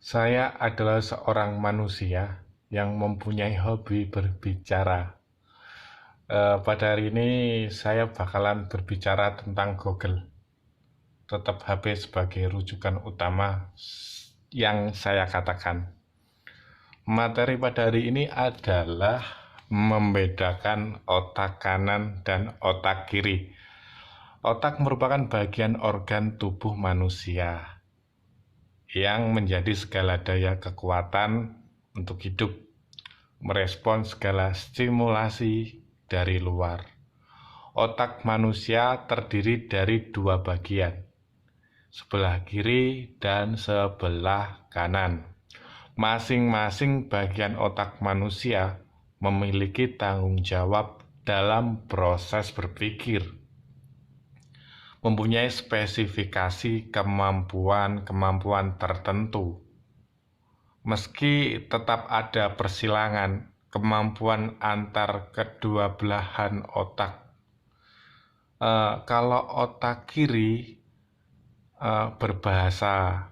Saya adalah seorang manusia yang mempunyai hobi berbicara. Pada hari ini saya bakalan berbicara tentang Google. Tetap HP sebagai rujukan utama yang saya katakan. Materi pada hari ini adalah membedakan otak kanan dan otak kiri. Otak merupakan bagian organ tubuh manusia yang menjadi segala daya kekuatan untuk hidup, merespons segala stimulasi dari luar. Otak manusia terdiri dari dua bagian, sebelah kiri dan sebelah kanan. Masing-masing bagian otak manusia memiliki tanggung jawab dalam proses berpikir, mempunyai spesifikasi kemampuan-kemampuan tertentu. Meski tetap ada persilangan kemampuan antar kedua belahan otak. Kalau otak kiri berbahasa,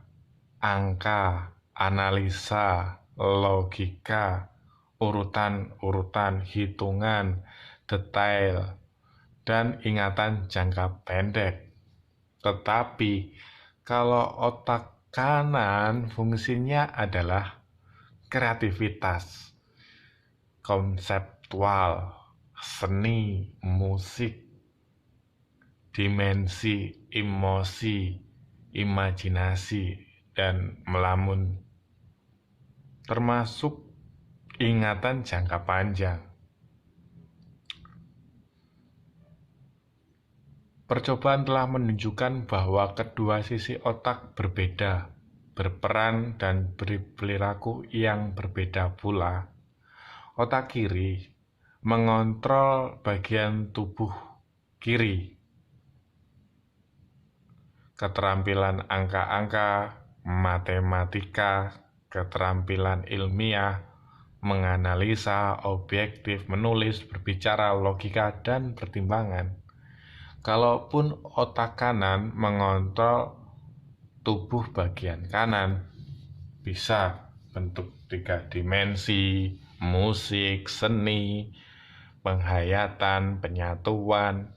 angka, analisa, logika, urutan-urutan, hitungan, detail, dan ingatan jangka pendek. Tetapi kalau otak kanan fungsinya adalah kreativitas, konseptual, seni, musik, dimensi, emosi, imajinasi, dan melamun, termasuk ingatan jangka panjang. Percobaan telah menunjukkan bahwa kedua sisi otak berbeda, berperan dan berperilaku yang berbeda pula. Otak kiri mengontrol bagian tubuh kiri, keterampilan angka-angka, matematika, keterampilan ilmiah, menganalisa, objektif, menulis, berbicara, logika, dan pertimbangan. Kalaupun otak kanan mengontrol tubuh bagian kanan, bisa bentuk 3 dimensi, musik, seni, penghayatan, penyatuan,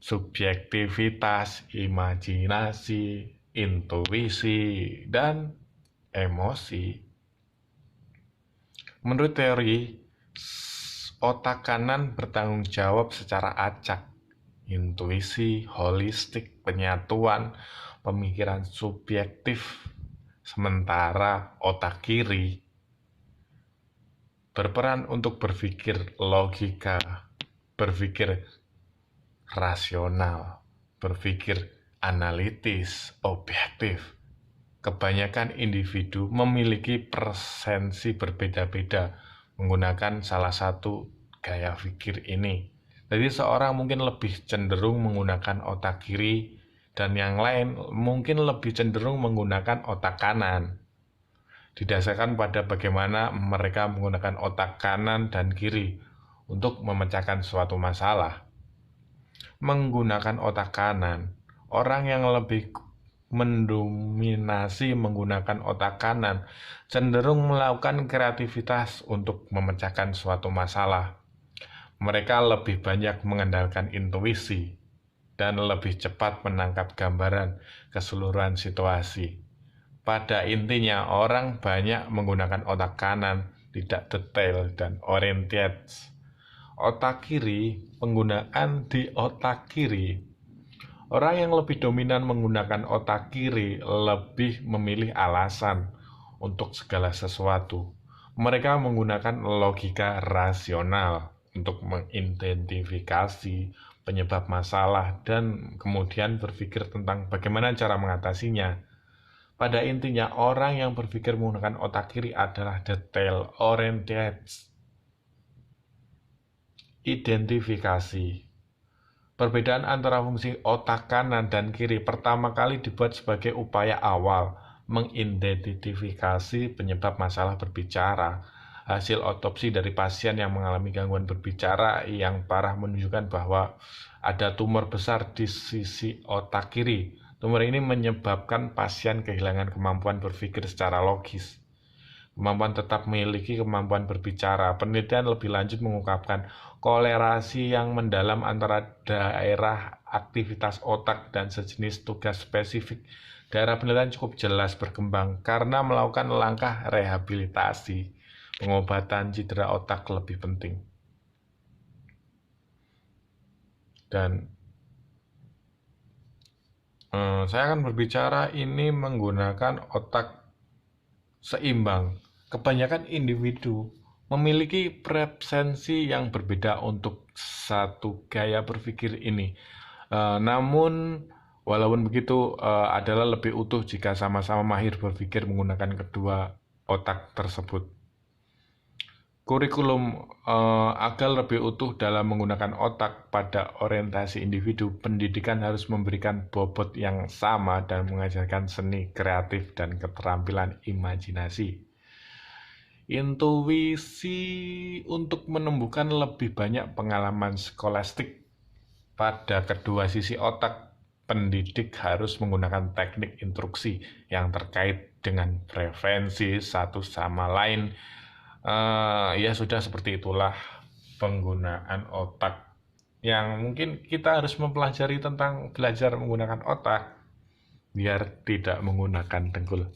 subjektivitas, imajinasi, intuisi, dan emosi. Menurut teori, otak kanan bertanggung jawab secara acak, intuisi, holistik, penyatuan, pemikiran subjektif, sementara otak kiri berperan untuk berpikir logika, berpikir rasional, berpikir analitis, objektif. Kebanyakan individu memiliki presensi berbeda-beda menggunakan salah satu gaya pikir ini. Jadi seorang mungkin lebih cenderung menggunakan otak kiri dan yang lain mungkin lebih cenderung menggunakan otak kanan. Didasarkan pada bagaimana mereka menggunakan otak kanan dan kiri untuk memecahkan suatu masalah. Menggunakan otak kanan, orang yang lebih mendominasi menggunakan otak kanan cenderung melakukan kreativitas untuk memecahkan suatu masalah. Mereka lebih banyak mengandalkan intuisi dan lebih cepat menangkap gambaran keseluruhan situasi. Pada intinya, orang banyak menggunakan otak kanan, tidak detail dan oriented. Otak kiri, penggunaan di otak kiri. Orang yang lebih dominan menggunakan otak kiri lebih memilih alasan untuk segala sesuatu. Mereka menggunakan logika rasional untuk mengidentifikasi penyebab masalah dan kemudian berpikir tentang bagaimana cara mengatasinya. Pada intinya, orang yang berpikir menggunakan otak kiri adalah detail oriented. Identifikasi. Perbedaan antara fungsi otak kanan dan kiri pertama kali dibuat sebagai upaya awal mengidentifikasi penyebab masalah berbicara. Hasil otopsi dari pasien yang mengalami gangguan berbicara yang parah menunjukkan bahwa ada tumor besar di sisi otak kiri, Tumor ini menyebabkan pasien kehilangan kemampuan berpikir secara logis. Kemampuan tetap memiliki kemampuan berbicara. Penelitian lebih lanjut mengungkapkan kolerasi yang mendalam antara daerah aktivitas otak dan sejenis tugas spesifik. Daerah penelitian cukup jelas berkembang karena melakukan langkah rehabilitasi. Pengobatan cedera otak lebih penting. Dan saya akan berbicara ini menggunakan otak seimbang. Kebanyakan individu memiliki preferensi yang berbeda untuk satu gaya berpikir ini. Namun, walaupun begitu, adalah lebih utuh jika sama-sama mahir berpikir menggunakan kedua otak tersebut. Kurikulum agar lebih utuh dalam menggunakan otak pada orientasi individu, pendidikan harus memberikan bobot yang sama dan mengajarkan seni kreatif dan keterampilan imajinasi. Intuisi untuk menumbuhkan lebih banyak pengalaman skolastik pada kedua sisi otak. Pendidik harus menggunakan teknik instruksi yang terkait dengan preferensi satu sama lain. Ya sudah, seperti itulah penggunaan otak yang mungkin kita harus mempelajari tentang belajar menggunakan otak biar tidak menggunakan dengkul.